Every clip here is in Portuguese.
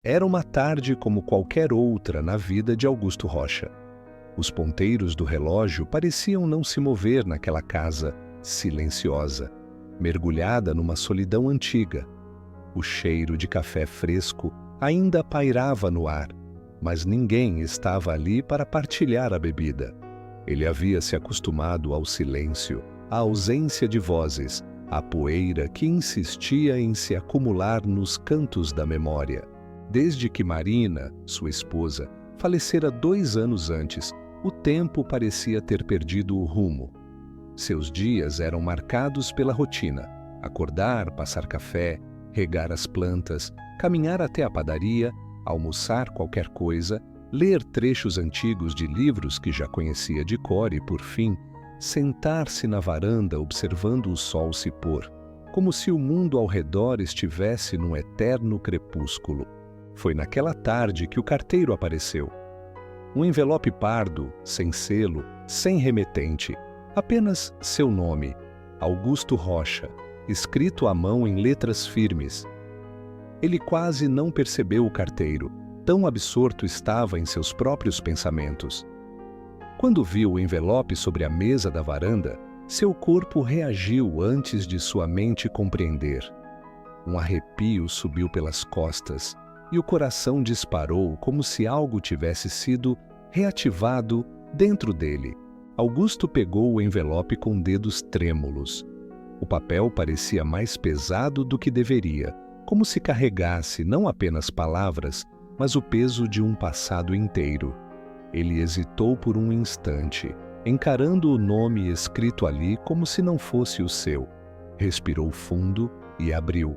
Era uma tarde como qualquer outra na vida de Augusto Rocha. Os ponteiros do relógio pareciam não se mover naquela casa silenciosa, mergulhada numa solidão antiga. O cheiro de café fresco ainda pairava no ar, mas ninguém estava ali para partilhar a bebida. Ele havia se acostumado ao silêncio, à ausência de vozes, à poeira que insistia em se acumular nos cantos da memória. Desde que Marina, sua esposa, falecera 2 anos antes, o tempo parecia ter perdido o rumo. Seus dias eram marcados pela rotina: acordar, passar café, regar as plantas, caminhar até a padaria, almoçar qualquer coisa, ler trechos antigos de livros que já conhecia de cor e, por fim, sentar-se na varanda observando o sol se pôr, como se o mundo ao redor estivesse num eterno crepúsculo. Foi naquela tarde que o carteiro apareceu. Um envelope pardo, sem selo, sem remetente, apenas seu nome, Augusto Rocha, escrito à mão em letras firmes. Ele quase não percebeu o carteiro, tão absorto estava em seus próprios pensamentos. Quando viu o envelope sobre a mesa da varanda, seu corpo reagiu antes de sua mente compreender. Um arrepio subiu pelas costas e o coração disparou como se algo tivesse sido reativado dentro dele. Augusto pegou o envelope com dedos trêmulos. O papel parecia mais pesado do que deveria, como se carregasse não apenas palavras, mas o peso de um passado inteiro. Ele hesitou por um instante, encarando o nome escrito ali como se não fosse o seu. Respirou fundo e abriu.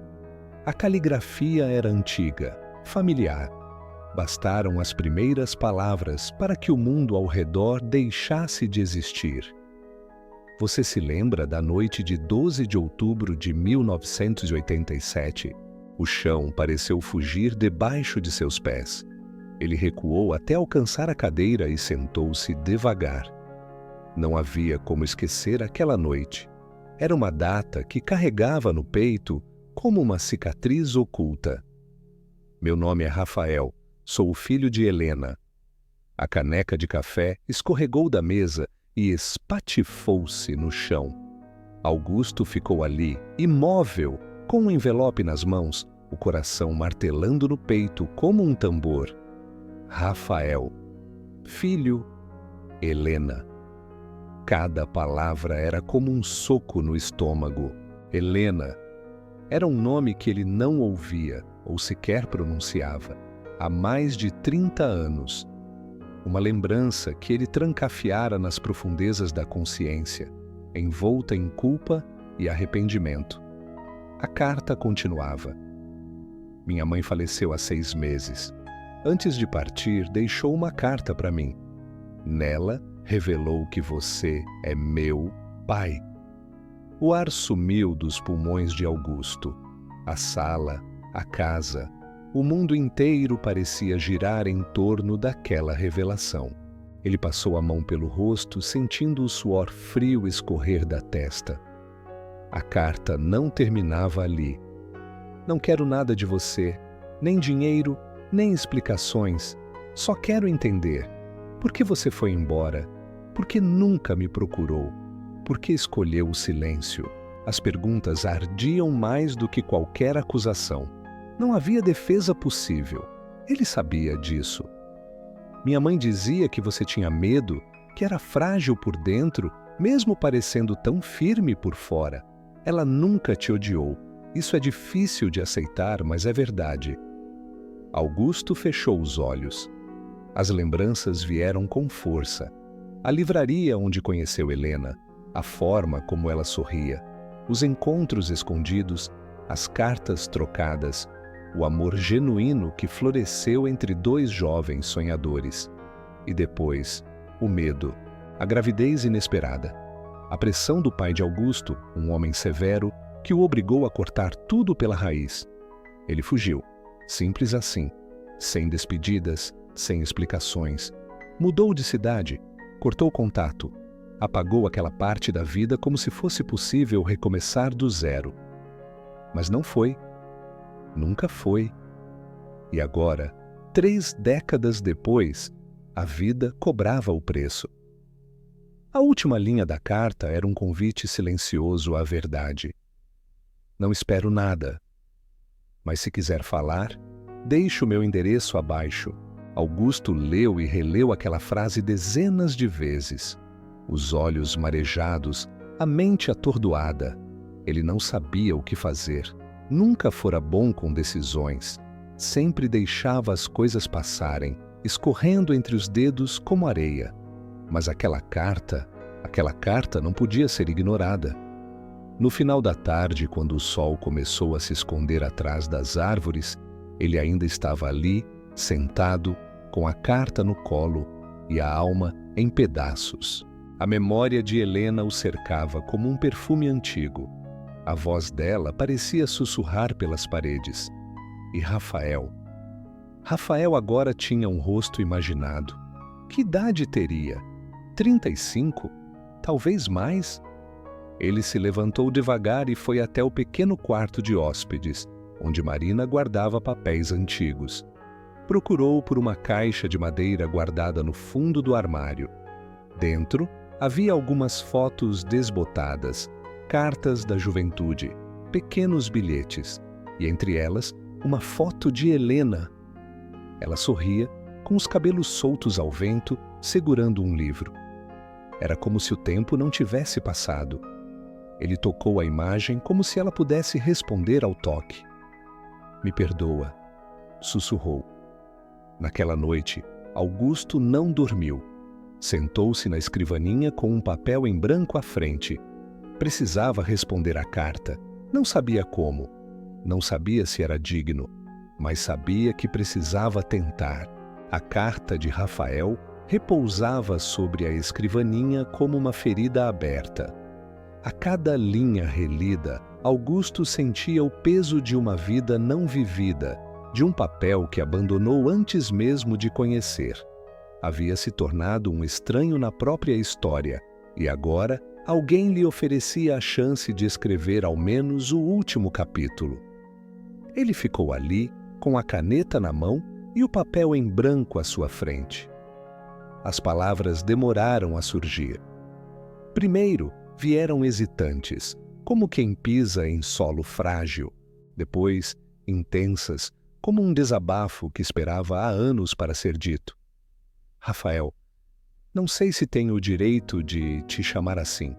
A caligrafia era antiga, familiar. Bastaram as primeiras palavras para que o mundo ao redor deixasse de existir. Você se lembra da noite de 12 de outubro de 1987? O chão pareceu fugir debaixo de seus pés. Ele recuou até alcançar a cadeira e sentou-se devagar. Não havia como esquecer aquela noite. Era uma data que carregava no peito como uma cicatriz oculta. Meu nome é Rafael, sou o filho de Helena. A caneca de café escorregou da mesa e espatifou-se no chão. Augusto ficou ali, imóvel, com um envelope nas mãos, o coração martelando no peito como um tambor. Rafael. Filho. Helena. Cada palavra era como um soco no estômago. Helena. Era um nome que ele não ouvia ou sequer pronunciava há mais de 30 anos. Uma lembrança que ele trancafiara nas profundezas da consciência, envolta em culpa e arrependimento. A carta continuava. Minha mãe faleceu há 6 meses. Antes de partir, deixou uma carta para mim. Nela, revelou que você é meu pai. O ar sumiu dos pulmões de Augusto. A sala, a casa, o mundo inteiro parecia girar em torno daquela revelação. Ele passou a mão pelo rosto, sentindo o suor frio escorrer da testa. A carta não terminava ali. Não quero nada de você, nem dinheiro, nem explicações. Só quero entender. Por que você foi embora? Por que nunca me procurou? Por que escolheu o silêncio? As perguntas ardiam mais do que qualquer acusação. Não havia defesa possível. Ele sabia disso. Minha mãe dizia que você tinha medo, que era frágil por dentro, mesmo parecendo tão firme por fora. Ela nunca te odiou. Isso é difícil de aceitar, mas é verdade. Augusto fechou os olhos. As lembranças vieram com força. A livraria onde conheceu Helena, a forma como ela sorria, os encontros escondidos, as cartas trocadas, o amor genuíno que floresceu entre 2 jovens sonhadores. E depois, o medo, a gravidez inesperada, a pressão do pai de Augusto, um homem severo, que o obrigou a cortar tudo pela raiz. Ele fugiu, simples assim, sem despedidas, sem explicações. Mudou de cidade, cortou contato, apagou aquela parte da vida como se fosse possível recomeçar do zero. Mas não foi. Nunca foi. E agora, 3 décadas depois, a vida cobrava o preço. A última linha da carta era um convite silencioso à verdade. Não espero nada, mas se quiser falar, deixe o meu endereço abaixo. Augusto leu e releu aquela frase dezenas de vezes. Os olhos marejados, a mente atordoada. Ele não sabia o que fazer. Nunca fora bom com decisões. Sempre deixava as coisas passarem, escorrendo entre os dedos como areia. Mas aquela carta não podia ser ignorada. No final da tarde, quando o sol começou a se esconder atrás das árvores, ele ainda estava ali, sentado, com a carta no colo e a alma em pedaços. A memória de Helena o cercava como um perfume antigo. A voz dela parecia sussurrar pelas paredes. E Rafael? Rafael agora tinha um rosto imaginado. Que idade teria? 35? Talvez mais? Ele se levantou devagar e foi até o pequeno quarto de hóspedes, onde Marina guardava papéis antigos. Procurou por uma caixa de madeira guardada no fundo do armário. Dentro havia algumas fotos desbotadas, cartas da juventude, pequenos bilhetes, e entre elas uma foto de Helena. Ela sorria, com os cabelos soltos ao vento, segurando um livro. Era como se o tempo não tivesse passado. Ele tocou a imagem como se ela pudesse responder ao toque. "Me perdoa", sussurrou. Naquela noite, Augusto não dormiu. Sentou-se na escrivaninha com um papel em branco à frente. Precisava responder à carta. Não sabia como. Não sabia se era digno, mas sabia que precisava tentar. A carta de Rafael repousava sobre a escrivaninha como uma ferida aberta. A cada linha relida, Augusto sentia o peso de uma vida não vivida, de um papel que abandonou antes mesmo de conhecer. Havia se tornado um estranho na própria história, e agora alguém lhe oferecia a chance de escrever ao menos o último capítulo. Ele ficou ali, com a caneta na mão e o papel em branco à sua frente. As palavras demoraram a surgir. Primeiro, vieram hesitantes, como quem pisa em solo frágil. Depois, intensas, como um desabafo que esperava há anos para ser dito. "Rafael, não sei se tenho o direito de te chamar assim.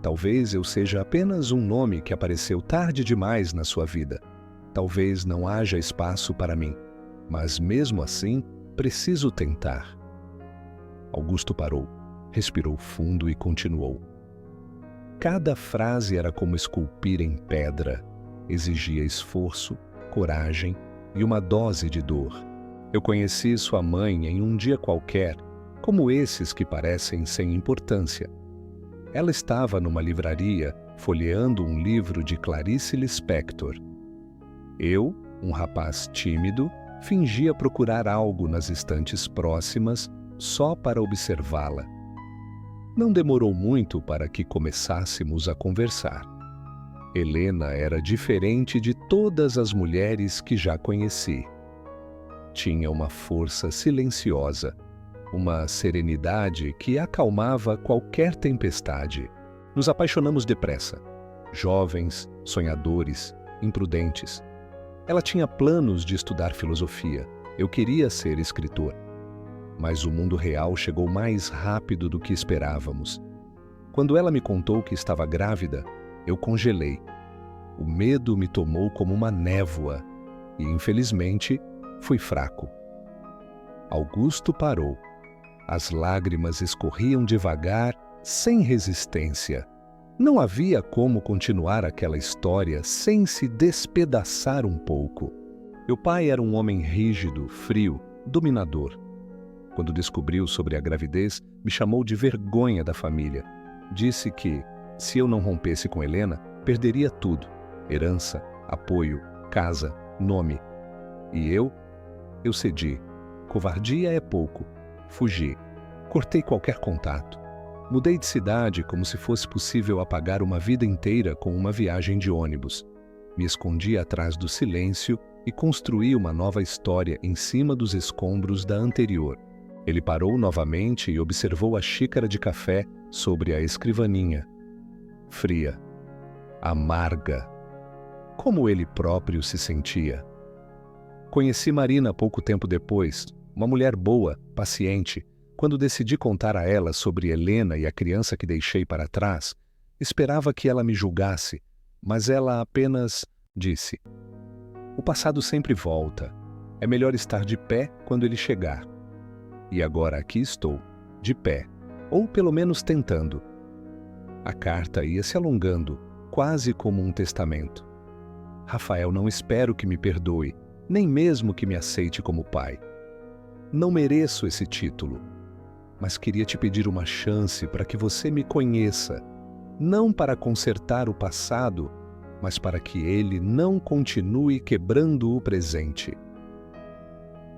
Talvez eu seja apenas um nome que apareceu tarde demais na sua vida. Talvez não haja espaço para mim, mas mesmo assim, preciso tentar." Augusto parou, respirou fundo e continuou. Cada frase era como esculpir em pedra. Exigia esforço, coragem e uma dose de dor. "Eu conheci sua mãe em um dia qualquer, como esses que parecem sem importância. Ela estava numa livraria, folheando um livro de Clarice Lispector. Eu, um rapaz tímido, fingia procurar algo nas estantes próximas só para observá-la. Não demorou muito para que começássemos a conversar. Helena era diferente de todas as mulheres que já conheci. Tinha uma força silenciosa, uma serenidade que acalmava qualquer tempestade. Nos apaixonamos depressa, jovens, sonhadores, imprudentes. Ela tinha planos de estudar filosofia. Eu queria ser escritor. Mas o mundo real chegou mais rápido do que esperávamos. Quando ela me contou que estava grávida, eu congelei. O medo me tomou como uma névoa e, infelizmente, fui fraco. Augusto parou. As lágrimas escorriam devagar, sem resistência. Não havia como continuar aquela história sem se despedaçar um pouco. Meu pai era um homem rígido, frio, dominador. Quando descobriu sobre a gravidez, me chamou de vergonha da família. Disse que, se eu não rompesse com Helena, perderia tudo: herança, apoio, casa, nome. E eu cedi. Covardia é pouco. Fugi. Cortei qualquer contato. Mudei de cidade como se fosse possível apagar uma vida inteira com uma viagem de ônibus. Me escondi atrás do silêncio e construí uma nova história em cima dos escombros da anterior. Ele parou novamente e observou a xícara de café sobre a escrivaninha. Fria, amarga. Como ele próprio se sentia. Conheci Marina pouco tempo depois, uma mulher boa, paciente. Quando decidi contar a ela sobre Helena e a criança que deixei para trás, esperava que ela me julgasse, mas ela apenas disse: "O passado sempre volta. É melhor estar de pé quando ele chegar." E agora aqui estou, de pé, ou pelo menos tentando. A carta ia se alongando, quase como um testamento. Rafael, não espero que me perdoe, nem mesmo que me aceite como pai. Não mereço esse título, mas queria te pedir uma chance para que você me conheça, não para consertar o passado, mas para que ele não continue quebrando o presente.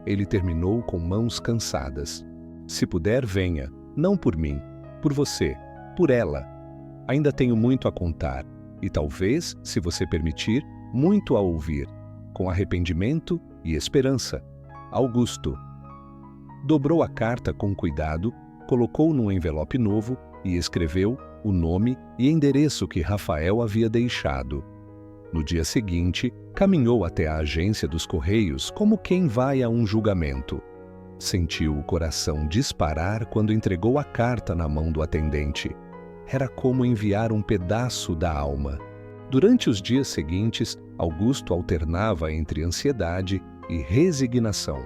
Ele terminou com mãos cansadas. Se puder, venha, não por mim, por você, por ela. Ainda tenho muito a contar, e talvez, se você permitir, muito a ouvir, com arrependimento e esperança. Augusto. Dobrou a carta com cuidado, colocou num envelope novo e escreveu o nome e endereço que Rafael havia deixado. No dia seguinte, caminhou até a agência dos Correios como quem vai a um julgamento. Sentiu o coração disparar quando entregou a carta na mão do atendente. Era como enviar um pedaço da alma. Durante os dias seguintes, Augusto alternava entre ansiedade e resignação.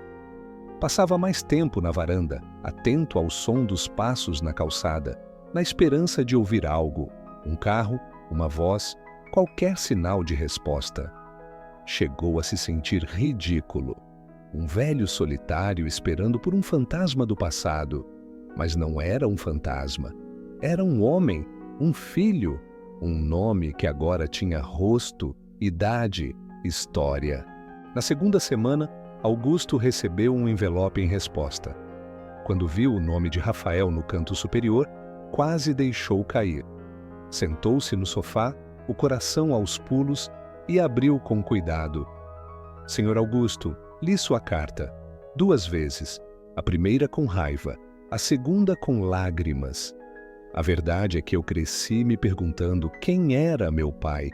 Passava mais tempo na varanda, atento ao som dos passos na calçada, na esperança de ouvir algo, um carro, uma voz, qualquer sinal de resposta. Chegou a se sentir ridículo. Um velho solitário esperando por um fantasma do passado. Mas não era um fantasma. Era um homem, um filho, um nome que agora tinha rosto, idade, história. Na segunda semana, Augusto recebeu um envelope em resposta. Quando viu o nome de Rafael no canto superior, quase deixou cair. Sentou-se no sofá, o coração aos pulos, e abriu com cuidado. Senhor Augusto, li sua carta, 2 vezes, a primeira com raiva, a segunda com lágrimas. A verdade é que eu cresci me perguntando quem era meu pai.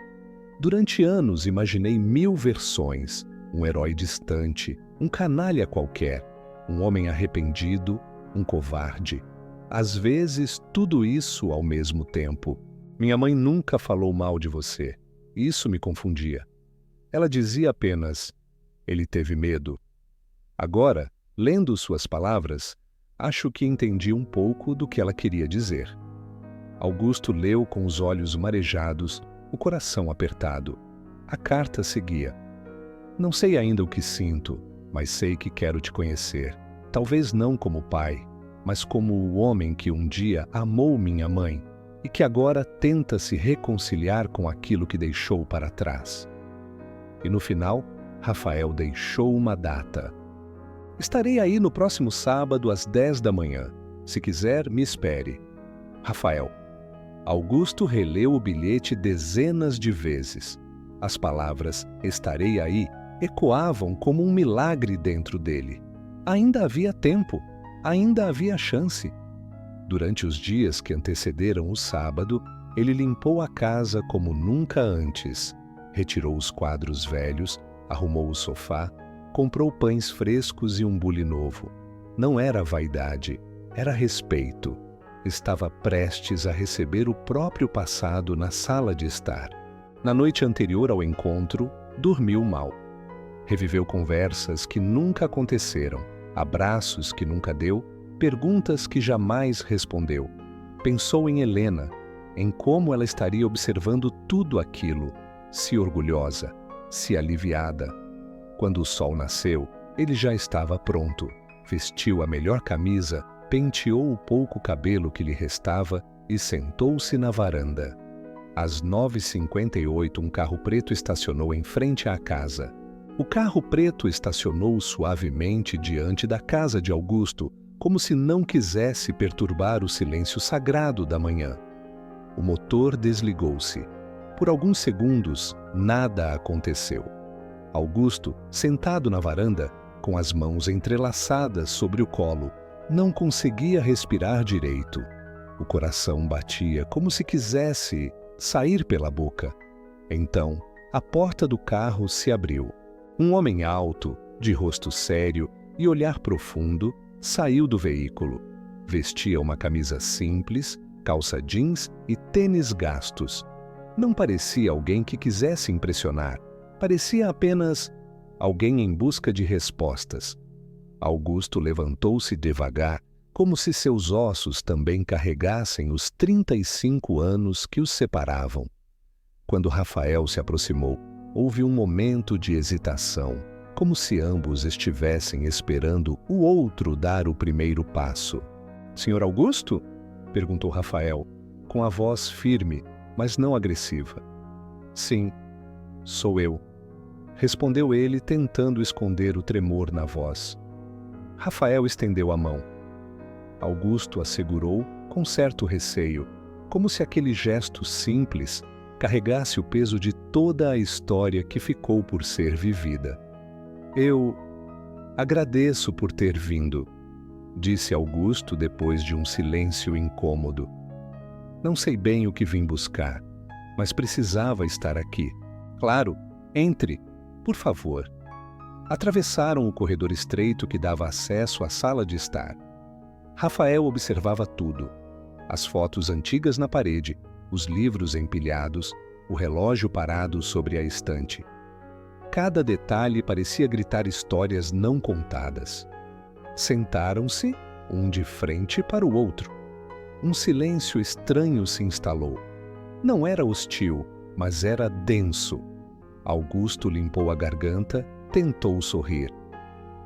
Durante anos imaginei 1000 versões, um herói distante, um canalha qualquer, um homem arrependido, um covarde. Às vezes, tudo isso ao mesmo tempo. Minha mãe nunca falou mal de você. Isso me confundia. Ela dizia apenas: ele teve medo. Agora, lendo suas palavras, acho que entendi um pouco do que ela queria dizer. Augusto leu com os olhos marejados, o coração apertado. A carta seguia: não sei ainda o que sinto, mas sei que quero te conhecer. Talvez não como pai, mas como o homem que um dia amou minha mãe e que agora tenta se reconciliar com aquilo que deixou para trás. E no final, Rafael deixou uma data. Estarei aí no próximo sábado às 10 da manhã. Se quiser, me espere. Rafael. Augusto releu o bilhete dezenas de vezes. As palavras "estarei aí" ecoavam como um milagre dentro dele. Ainda havia tempo, ainda havia chance. Durante os dias que antecederam o sábado, ele limpou a casa como nunca antes. Retirou os quadros velhos, arrumou o sofá, comprou pães frescos e um bule novo. Não era vaidade, era respeito. Estava prestes a receber o próprio passado na sala de estar. Na noite anterior ao encontro, dormiu mal. Reviveu conversas que nunca aconteceram, abraços que nunca deu, perguntas que jamais respondeu. Pensou em Helena, em como ela estaria observando tudo aquilo, se orgulhosa, se aliviada. Quando o sol nasceu, ele já estava pronto. Vestiu a melhor camisa, penteou o pouco cabelo que lhe restava e sentou-se na varanda. Às 9h58, um carro preto estacionou em frente à casa. O carro preto estacionou suavemente diante da casa de Augusto, como se não quisesse perturbar o silêncio sagrado da manhã. O motor desligou-se. Por alguns segundos, nada aconteceu. Augusto, sentado na varanda, com as mãos entrelaçadas sobre o colo, não conseguia respirar direito. O coração batia como se quisesse sair pela boca. Então, a porta do carro se abriu. Um homem alto, de rosto sério e olhar profundo, saiu do veículo. Vestia uma camisa simples, calça jeans e tênis gastos. Não parecia alguém que quisesse impressionar. Parecia apenas alguém em busca de respostas. Augusto levantou-se devagar, como se seus ossos também carregassem os 35 anos que os separavam. Quando Rafael se aproximou, houve um momento de hesitação, como se ambos estivessem esperando o outro dar o primeiro passo. "Senhor Augusto?" perguntou Rafael, com a voz firme, mas não agressiva. "Sim, sou eu", respondeu ele, tentando esconder o tremor na voz. Rafael estendeu a mão. Augusto a segurou com certo receio, como se aquele gesto simples carregasse o peso de toda a história que ficou por ser vivida. "Eu agradeço por ter vindo", disse Augusto depois de um silêncio incômodo. "Não sei bem o que vim buscar, mas precisava estar aqui. Claro, entre, por favor." Atravessaram o corredor estreito que dava acesso à sala de estar. Rafael observava tudo: as fotos antigas na parede, os livros empilhados, o relógio parado sobre a estante. Cada detalhe parecia gritar histórias não contadas. Sentaram-se, um de frente para o outro. Um silêncio estranho se instalou. Não era hostil, mas era denso. Augusto limpou a garganta, tentou sorrir.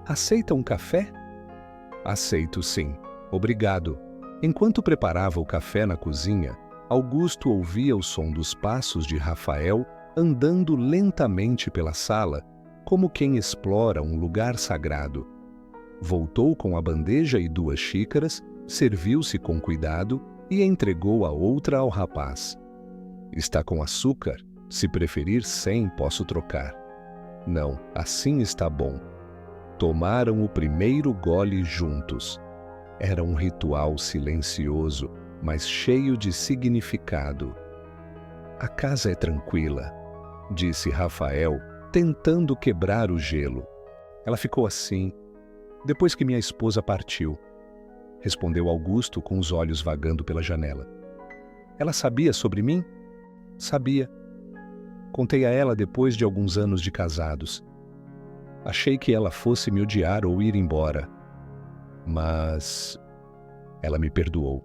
"Aceita um café?" "Aceito, sim. Obrigado." Enquanto preparava o café na cozinha, Augusto ouvia o som dos passos de Rafael andando lentamente pela sala, como quem explora um lugar sagrado. Voltou com a bandeja e 2 xícaras, serviu-se com cuidado e entregou a outra ao rapaz. "Está com açúcar? Se preferir sem, posso trocar." "Não, assim está bom." Tomaram o primeiro gole juntos. Era um ritual silencioso, mas cheio de significado. "A casa é tranquila", disse Rafael, tentando quebrar o gelo. "Ela ficou assim depois que minha esposa partiu", respondeu Augusto com os olhos vagando pela janela. "Ela sabia sobre mim?" "Sabia. Contei a ela depois de alguns anos de casados. Achei que ela fosse me odiar ou ir embora. Mas ela me perdoou."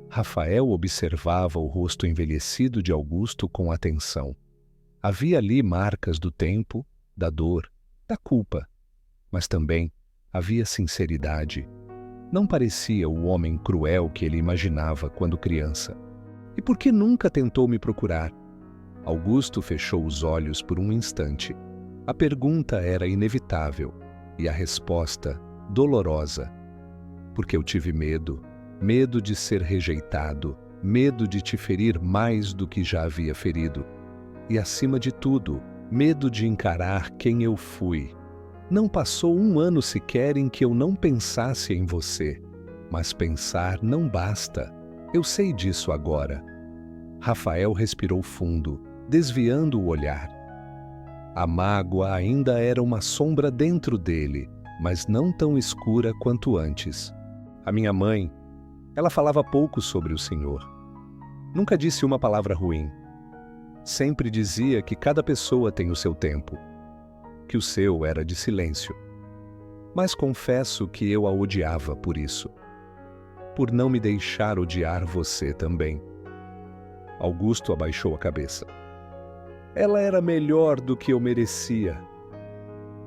Rafael observava o rosto envelhecido de Augusto com atenção. Havia ali marcas do tempo, da dor, da culpa, mas também havia sinceridade. Não parecia o homem cruel que ele imaginava quando criança. "E por que nunca tentou me procurar?" Augusto fechou os olhos por um instante. A pergunta era inevitável e a resposta dolorosa. "Porque eu tive medo. Medo de ser rejeitado, medo de te ferir mais do que já havia ferido. E, acima de tudo, medo de encarar quem eu fui. Não passou 1 ano sequer em que eu não pensasse em você. Mas pensar não basta. Eu sei disso agora." Rafael respirou fundo, desviando o olhar. A mágoa ainda era uma sombra dentro dele, mas não tão escura quanto antes. "A minha mãe, ela falava pouco sobre o Senhor. Nunca disse uma palavra ruim. Sempre dizia que cada pessoa tem o seu tempo, que o seu era de silêncio. Mas confesso que eu a odiava por isso. Por não me deixar odiar você também." Augusto abaixou a cabeça. "Ela era melhor do que eu merecia.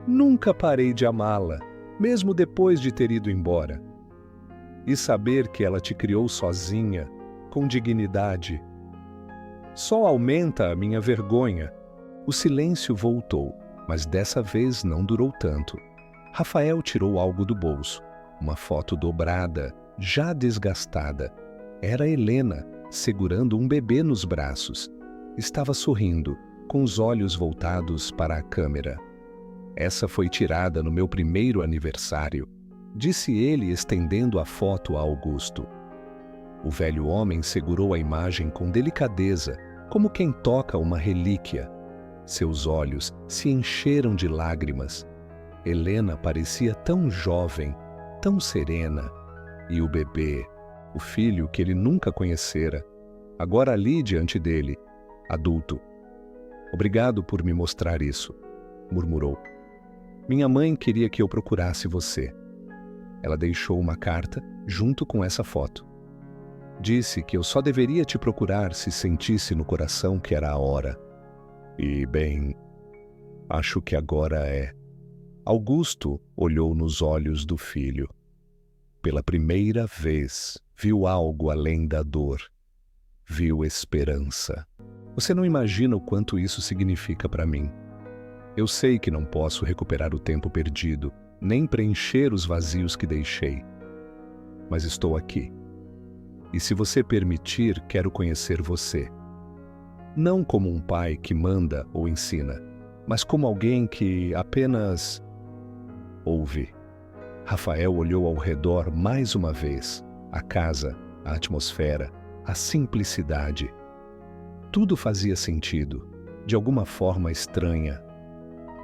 Nunca parei de amá-la, mesmo depois de ter ido embora. E saber que ela te criou sozinha, com dignidade, só aumenta a minha vergonha." O silêncio voltou, mas dessa vez não durou tanto. Rafael tirou algo do bolso, uma foto dobrada, já desgastada. Era Helena, segurando um bebê nos braços. Estava sorrindo, com os olhos voltados para a câmera. Essa foi tirada no meu primeiro aniversário, disse ele, estendendo a foto a Augusto. O velho homem segurou a imagem com delicadeza, como quem toca uma relíquia. Seus olhos se encheram de lágrimas. Helena parecia tão jovem, tão serena. E o bebê, o filho que ele nunca conhecera, agora ali diante dele, adulto. Obrigado por me mostrar isso, murmurou. Minha mãe queria que eu procurasse você. Ela deixou uma carta junto com essa foto. Disse que eu só deveria te procurar se sentisse no coração que era a hora. E, bem, acho que agora é. Augusto olhou nos olhos do filho. Pela primeira vez, viu algo além da dor. Viu esperança. Você não imagina o quanto isso significa para mim. Eu sei que não posso recuperar o tempo perdido, nem preencher os vazios que deixei. Mas estou aqui. E se você permitir, quero conhecer você. Não como um pai que manda ou ensina, mas como alguém que apenas ouve. Rafael olhou ao redor mais uma vez. A casa, a atmosfera, a simplicidade. Tudo fazia sentido, de alguma forma estranha.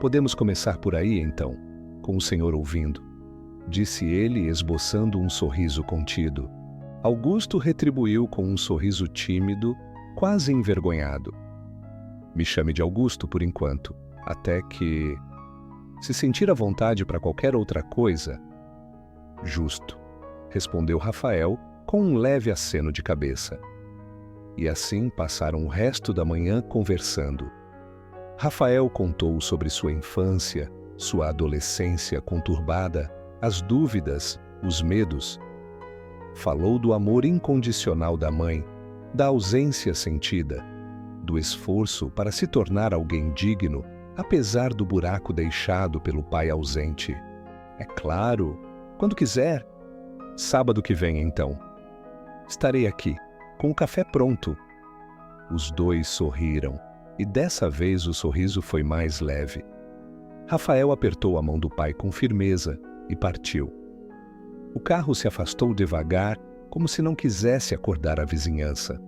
Podemos começar por aí, então, com o senhor ouvindo, disse ele, esboçando um sorriso contido. Augusto retribuiu com um sorriso tímido, quase envergonhado. Me chame de Augusto por enquanto, até que... Se sentir à vontade para qualquer outra coisa... Justo, respondeu Rafael com um leve aceno de cabeça. E assim passaram o resto da manhã conversando. Rafael contou sobre sua infância, sua adolescência conturbada, as dúvidas, os medos. Falou do amor incondicional da mãe, da ausência sentida, do esforço para se tornar alguém digno, apesar do buraco deixado pelo pai ausente. É claro, quando quiser. Sábado que vem, então. Estarei aqui, com o café pronto. Os dois sorriram, e dessa vez o sorriso foi mais leve. Rafael apertou a mão do pai com firmeza e partiu. O carro se afastou devagar, como se não quisesse acordar a vizinhança.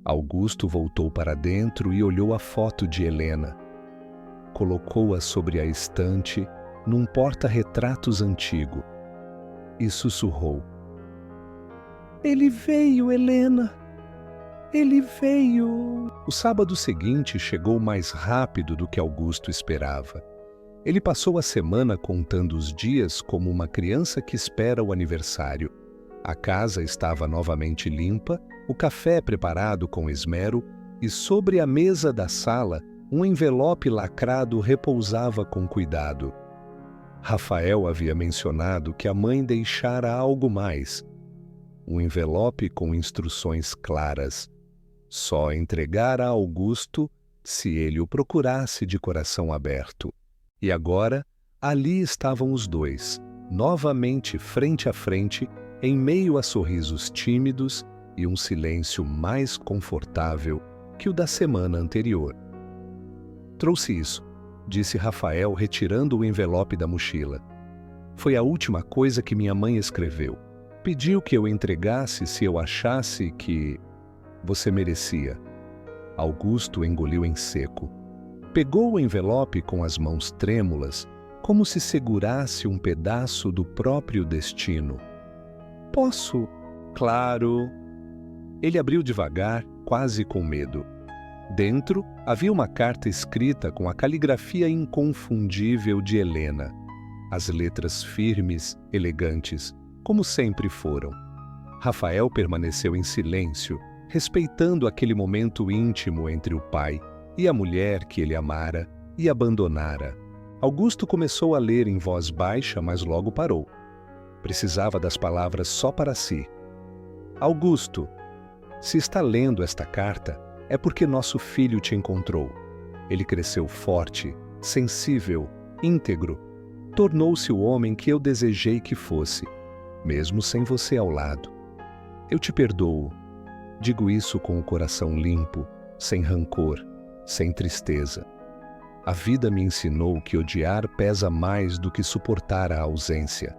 Augusto voltou para dentro e olhou a foto de Helena. Colocou-a sobre a estante, num porta-retratos antigo, e sussurrou. Ele veio, Helena. Ele veio. O sábado seguinte chegou mais rápido do que Augusto esperava. Ele passou a semana contando os dias como uma criança que espera o aniversário. A casa estava novamente limpa, o café preparado com esmero e sobre a mesa da sala um envelope lacrado repousava com cuidado. Rafael havia mencionado que a mãe deixara algo mais. Um envelope com instruções claras. Só entregar a Augusto se ele o procurasse de coração aberto. E agora, ali estavam os dois, novamente frente a frente, em meio a sorrisos tímidos e um silêncio mais confortável que o da semana anterior. Trouxe isso, disse Rafael, retirando o envelope da mochila. Foi a última coisa que minha mãe escreveu. Pediu que eu entregasse se eu achasse que você merecia. Augusto engoliu em seco. Pegou o envelope com as mãos trêmulas, como se segurasse um pedaço do próprio destino. Posso? Claro. Ele abriu devagar, quase com medo. Dentro havia uma carta escrita com a caligrafia inconfundível de Helena. As letras firmes, elegantes, como sempre foram. Rafael permaneceu em silêncio, respeitando aquele momento íntimo entre o pai e a mulher que ele amara e abandonara. Augusto começou a ler em voz baixa, mas logo parou. Precisava das palavras só para si. Augusto, se está lendo esta carta, é porque nosso filho te encontrou. Ele cresceu forte, sensível, íntegro. Tornou-se o homem que eu desejei que fosse, mesmo sem você ao lado. Eu te perdoo. Digo isso com o coração limpo, sem rancor, sem tristeza. A vida me ensinou que odiar pesa mais do que suportar a ausência.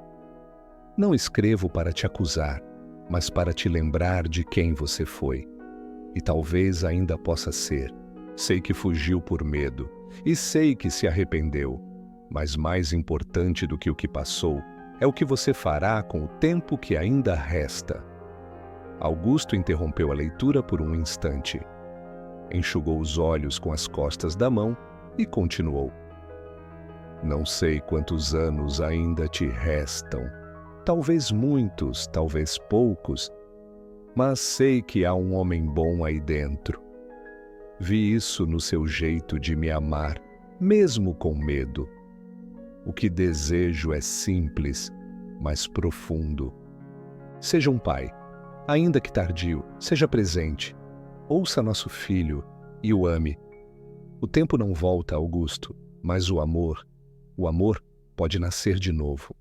Não escrevo para te acusar, mas para te lembrar de quem você foi. E talvez ainda possa ser. Sei que fugiu por medo, e sei que se arrependeu. Mas mais importante do que o que passou é o que você fará com o tempo que ainda resta. Augusto interrompeu a leitura por um instante. Enxugou os olhos com as costas da mão e continuou. Não sei quantos anos ainda te restam. Talvez muitos, talvez poucos, mas sei que há um homem bom aí dentro. Vi isso no seu jeito de me amar, mesmo com medo. O que desejo é simples, mas profundo. Seja um pai, ainda que tardio, seja presente. Ouça nosso filho e o ame. O tempo não volta, Augusto, mas o amor pode nascer de novo.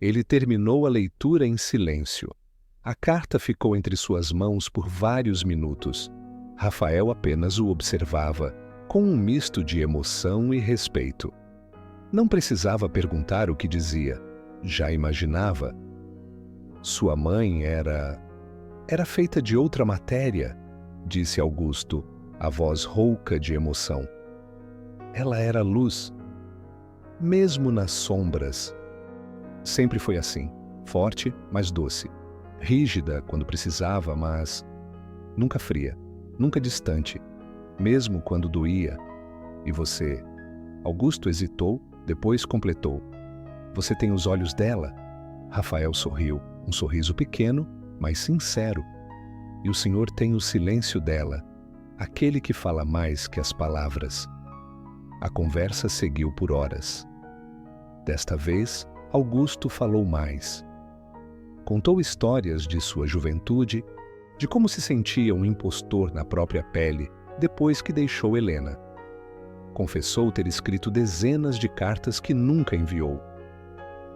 Ele terminou a leitura em silêncio. A carta ficou entre suas mãos por vários minutos. Rafael apenas o observava, com um misto de emoção e respeito. Não precisava perguntar o que dizia. Já imaginava. Sua mãe era feita de outra matéria, disse Augusto, a voz rouca de emoção. Ela era luz, mesmo nas sombras. Sempre foi assim, forte, mas doce. Rígida quando precisava, mas nunca fria, nunca distante, mesmo quando doía. E você? Augusto hesitou, depois completou. Você tem os olhos dela? Rafael sorriu, um sorriso pequeno, mas sincero. E o senhor tem o silêncio dela, aquele que fala mais que as palavras. A conversa seguiu por horas. Desta vez, Augusto falou mais. Contou histórias de sua juventude, de como se sentia um impostor na própria pele depois que deixou Helena. Confessou ter escrito dezenas de cartas que nunca enviou.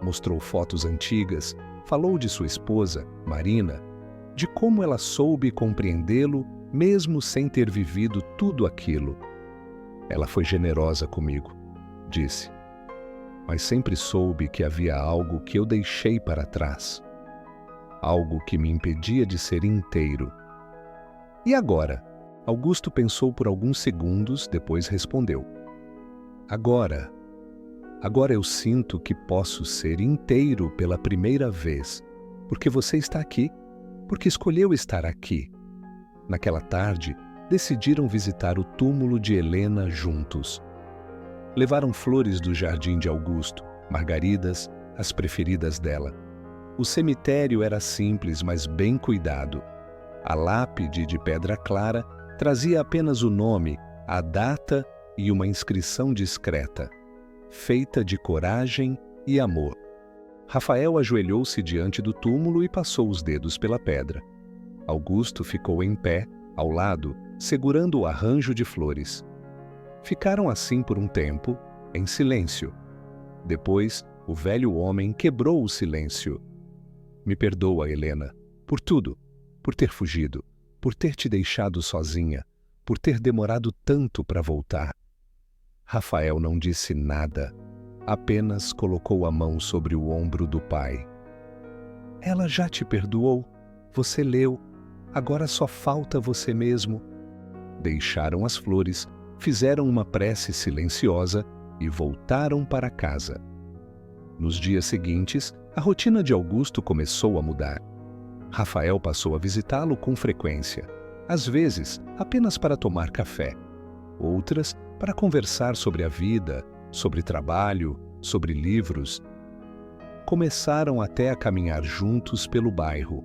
Mostrou fotos antigas, falou de sua esposa, Marina, de como ela soube compreendê-lo mesmo sem ter vivido tudo aquilo. Ela foi generosa comigo, disse. Mas sempre soube que havia algo que eu deixei para trás. Algo que me impedia de ser inteiro. E agora? Augusto pensou por alguns segundos, depois respondeu. Agora eu sinto que posso ser inteiro pela primeira vez, porque você está aqui, porque escolheu estar aqui. Naquela tarde, decidiram visitar o túmulo de Helena juntos. Levaram flores do jardim de Augusto, margaridas, as preferidas dela. O cemitério era simples, mas bem cuidado. A lápide de pedra clara trazia apenas o nome, a data e uma inscrição discreta, feita de coragem e amor. Rafael ajoelhou-se diante do túmulo e passou os dedos pela pedra. Augusto ficou em pé, ao lado, segurando o arranjo de flores. Ficaram assim por um tempo, em silêncio. Depois, o velho homem quebrou o silêncio. Me perdoa, Helena, por tudo, por ter fugido, por ter te deixado sozinha, por ter demorado tanto para voltar. Rafael não disse nada, apenas colocou a mão sobre o ombro do pai. Ela já te perdoou, você leu, agora só falta você mesmo. Deixaram as flores, fizeram uma prece silenciosa e voltaram para casa. Nos dias seguintes, a rotina de Augusto começou a mudar. Rafael passou a visitá-lo com frequência, às vezes apenas para tomar café, outras para conversar sobre a vida, sobre trabalho, sobre livros. Começaram até a caminhar juntos pelo bairro.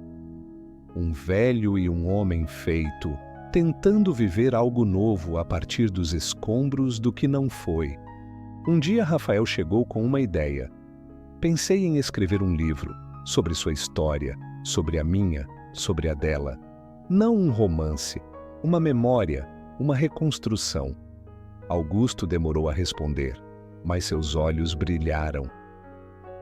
Um velho e um homem feito, tentando viver algo novo a partir dos escombros do que não foi. Um dia Rafael chegou com uma ideia. Pensei em escrever um livro sobre sua história, sobre a minha, sobre a dela. Não um romance, uma memória, uma reconstrução. Augusto demorou a responder, mas seus olhos brilharam.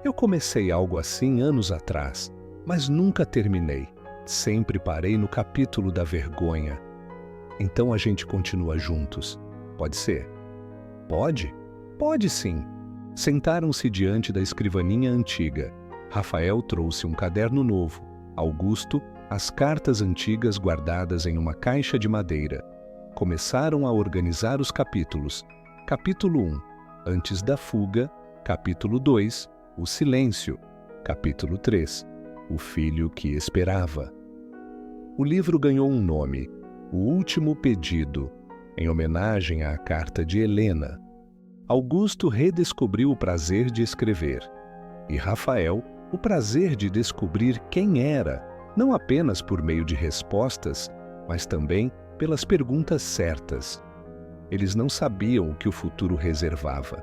Eu comecei algo assim anos atrás, mas nunca terminei. Sempre parei no capítulo da vergonha. Então a gente continua juntos. Pode ser? Pode? Pode sim. Sentaram-se diante da escrivaninha antiga. Rafael trouxe um caderno novo. Augusto, as cartas antigas guardadas em uma caixa de madeira. Começaram a organizar os capítulos. Capítulo 1, antes da fuga. Capítulo 2, o silêncio. Capítulo 3, o filho que esperava. O livro ganhou um nome, O Último Pedido, em homenagem à carta de Helena. Augusto redescobriu o prazer de escrever, e Rafael o prazer de descobrir quem era, não apenas por meio de respostas, mas também pelas perguntas certas. Eles não sabiam o que o futuro reservava,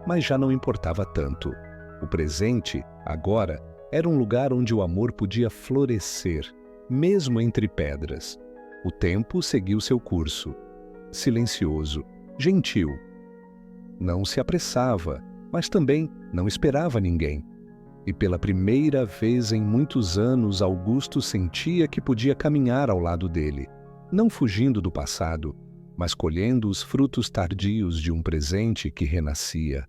mas já não importava tanto. O presente, agora, era um lugar onde o amor podia florescer, mesmo entre pedras. O tempo seguiu seu curso, silencioso, gentil. Não se apressava, mas também não esperava ninguém. E pela primeira vez em muitos anos, Augusto sentia que podia caminhar ao lado dele, não fugindo do passado, mas colhendo os frutos tardios de um presente que renascia.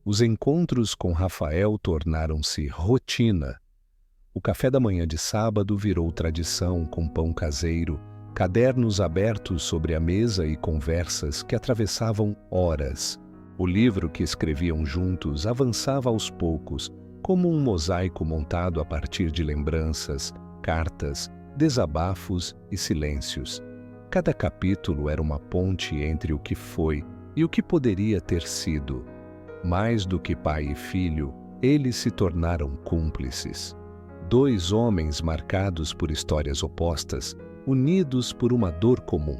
Os encontros com Rafael tornaram-se rotina. O café da manhã de sábado virou tradição com pão caseiro, cadernos abertos sobre a mesa e conversas que atravessavam horas. O livro que escreviam juntos avançava aos poucos, como um mosaico montado a partir de lembranças, cartas, desabafos e silêncios. Cada capítulo era uma ponte entre o que foi e o que poderia ter sido. Mais do que pai e filho, eles se tornaram cúmplices. Dois homens marcados por histórias opostas, unidos por uma dor comum,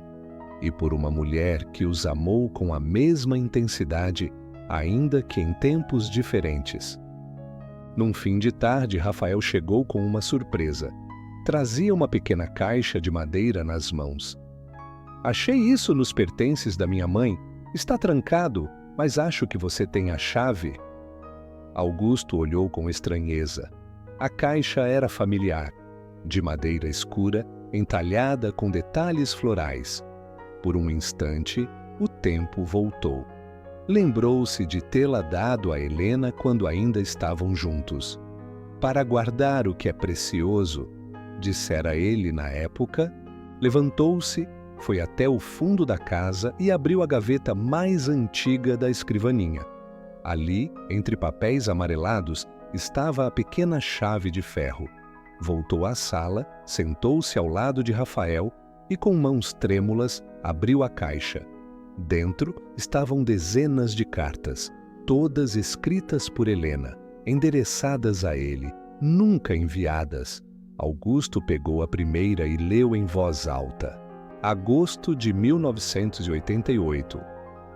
e por uma mulher que os amou com a mesma intensidade, ainda que em tempos diferentes. Num fim de tarde, Rafael chegou com uma surpresa. Trazia uma pequena caixa de madeira nas mãos. Achei isso nos pertences da minha mãe. Está trancado, mas acho que você tem a chave. Augusto olhou com estranheza. A caixa era familiar, de madeira escura, entalhada com detalhes florais. Por um instante, o tempo voltou. Lembrou-se de tê-la dado a Helena quando ainda estavam juntos. Para guardar o que é precioso, dissera ele na época, levantou-se, foi até o fundo da casa e abriu a gaveta mais antiga da escrivaninha. Ali, entre papéis amarelados, estava a pequena chave de ferro. Voltou à sala, sentou-se ao lado de Rafael e, com mãos trêmulas, abriu a caixa. Dentro estavam dezenas de cartas, todas escritas por Helena, endereçadas a ele, nunca enviadas. Augusto pegou a primeira e leu em voz alta. Agosto de 1988.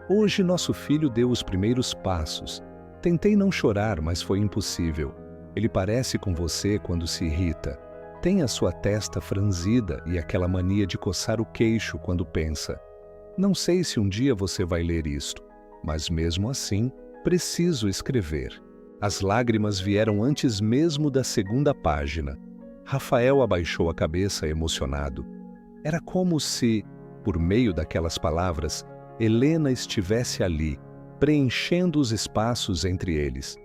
Hoje nosso filho deu os primeiros passos. Tentei não chorar, mas foi impossível. Ele parece com você quando se irrita. Tem a sua testa franzida e aquela mania de coçar o queixo quando pensa. Não sei se um dia você vai ler isto, mas mesmo assim, preciso escrever. As lágrimas vieram antes mesmo da segunda página. Rafael abaixou a cabeça emocionado. Era como se, por meio daquelas palavras, Helena estivesse ali, preenchendo os espaços entre eles.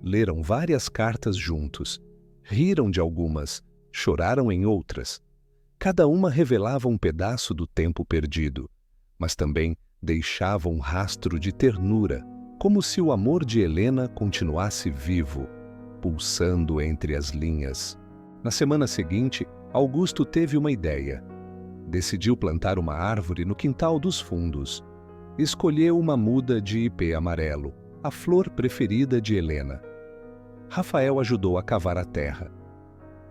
Leram várias cartas juntos. Riram de algumas, choraram em outras. Cada uma revelava um pedaço do tempo perdido, mas também deixava um rastro de ternura, como se o amor de Helena continuasse vivo, pulsando entre as linhas. Na semana seguinte, Augusto teve uma ideia. Decidiu plantar uma árvore no quintal dos fundos. Escolheu uma muda de ipê amarelo, a flor preferida de Helena. Rafael ajudou a cavar a terra.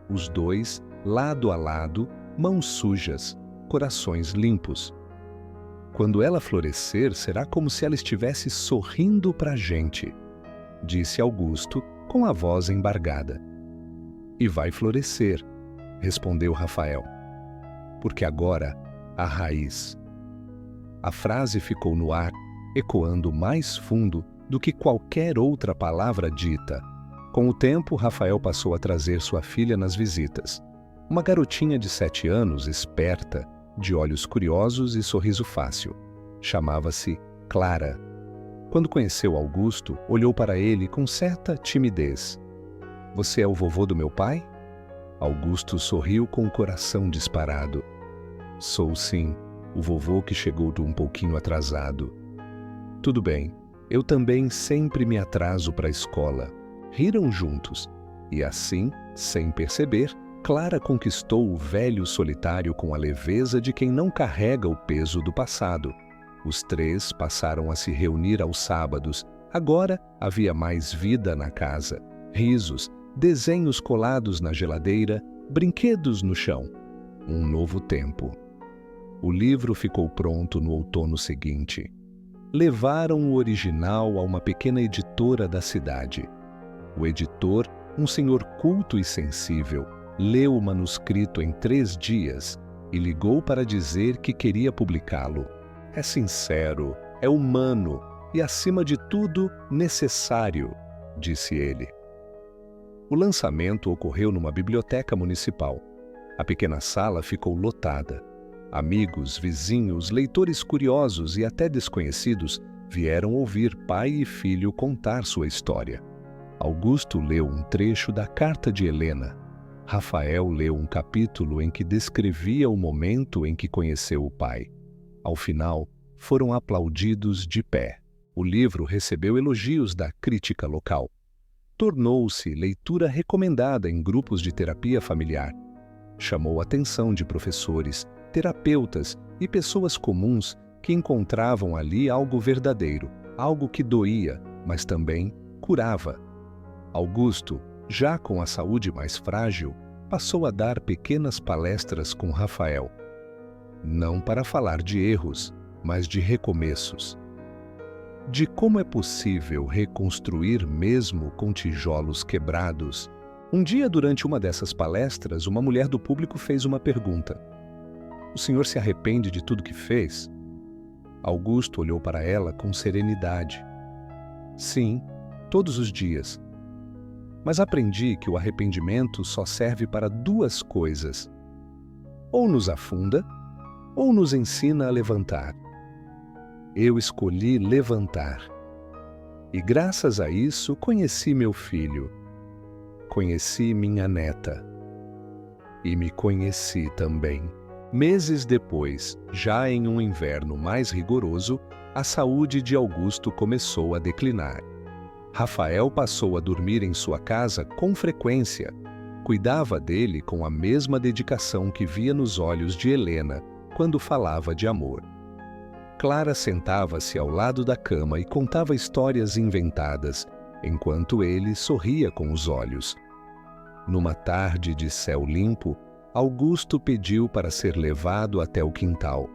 Os dois, lado a lado, mãos sujas, corações limpos. Quando ela florescer, será como se ela estivesse sorrindo para a gente, disse Augusto com a voz embargada. E vai florescer, respondeu Rafael, porque agora há raiz. A frase ficou no ar, ecoando mais fundo do que qualquer outra palavra dita. Com o tempo, Rafael passou a trazer sua filha nas visitas. Uma garotinha de 7 anos, esperta, de olhos curiosos e sorriso fácil. Chamava-se Clara. Quando conheceu Augusto, olhou para ele com certa timidez. Você é o vovô do meu pai? Augusto sorriu com o coração disparado. Sou sim, o vovô que chegou um pouquinho atrasado. Tudo bem, eu também sempre me atraso para a escola. Riram juntos, e assim, sem perceber, Clara conquistou o velho solitário com a leveza de quem não carrega o peso do passado. Os três passaram a se reunir aos sábados. Agora havia mais vida na casa. Risos, desenhos colados na geladeira, brinquedos no chão. Um novo tempo. O livro ficou pronto no outono seguinte. Levaram o original a uma pequena editora da cidade. O editor, um senhor culto e sensível, leu o manuscrito em 3 dias e ligou para dizer que queria publicá-lo. É sincero, é humano e, acima de tudo, necessário, disse ele. O lançamento ocorreu numa biblioteca municipal. A pequena sala ficou lotada. Amigos, vizinhos, leitores curiosos e até desconhecidos vieram ouvir pai e filho contar sua história. Augusto leu um trecho da carta de Helena. Rafael leu um capítulo em que descrevia o momento em que conheceu o pai. Ao final, foram aplaudidos de pé. O livro recebeu elogios da crítica local. Tornou-se leitura recomendada em grupos de terapia familiar. Chamou a atenção de professores, terapeutas e pessoas comuns que encontravam ali algo verdadeiro, algo que doía, mas também curava. Augusto, já com a saúde mais frágil, passou a dar pequenas palestras com Rafael. Não para falar de erros, mas de recomeços. De como é possível reconstruir mesmo com tijolos quebrados. Um dia, durante uma dessas palestras, uma mulher do público fez uma pergunta. O senhor se arrepende de tudo que fez? Augusto olhou para ela com serenidade. Sim, todos os dias. Mas aprendi que o arrependimento só serve para 2 coisas. Ou nos afunda, ou nos ensina a levantar. Eu escolhi levantar. E graças a isso conheci meu filho. Conheci minha neta. E me conheci também. Meses depois, já em um inverno mais rigoroso, a saúde de Augusto começou a declinar. Rafael passou a dormir em sua casa com frequência. Cuidava dele com a mesma dedicação que via nos olhos de Helena quando falava de amor. Clara sentava-se ao lado da cama e contava histórias inventadas, enquanto ele sorria com os olhos. Numa tarde de céu limpo, Augusto pediu para ser levado até o quintal.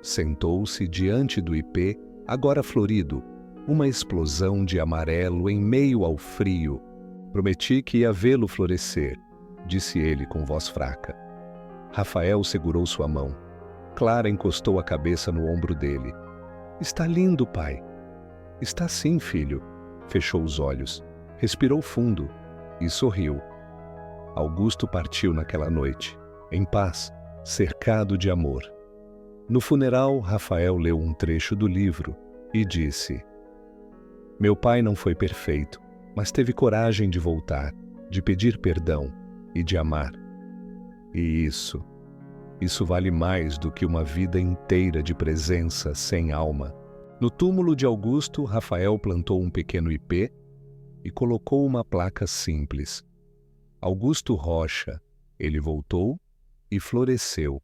Sentou-se diante do ipê, agora florido, uma explosão de amarelo em meio ao frio. Prometi que ia vê-lo florescer, disse ele com voz fraca. Rafael segurou sua mão. Clara encostou a cabeça no ombro dele. Está lindo, pai. Está sim, filho. Fechou os olhos, respirou fundo e sorriu. Augusto partiu naquela noite, em paz, cercado de amor. No funeral, Rafael leu um trecho do livro e disse: Meu pai não foi perfeito, mas teve coragem de voltar, de pedir perdão e de amar. E isso vale mais do que uma vida inteira de presença sem alma. No túmulo de Augusto, Rafael plantou um pequeno ipê e colocou uma placa simples. Augusto Rocha, ele voltou e floresceu.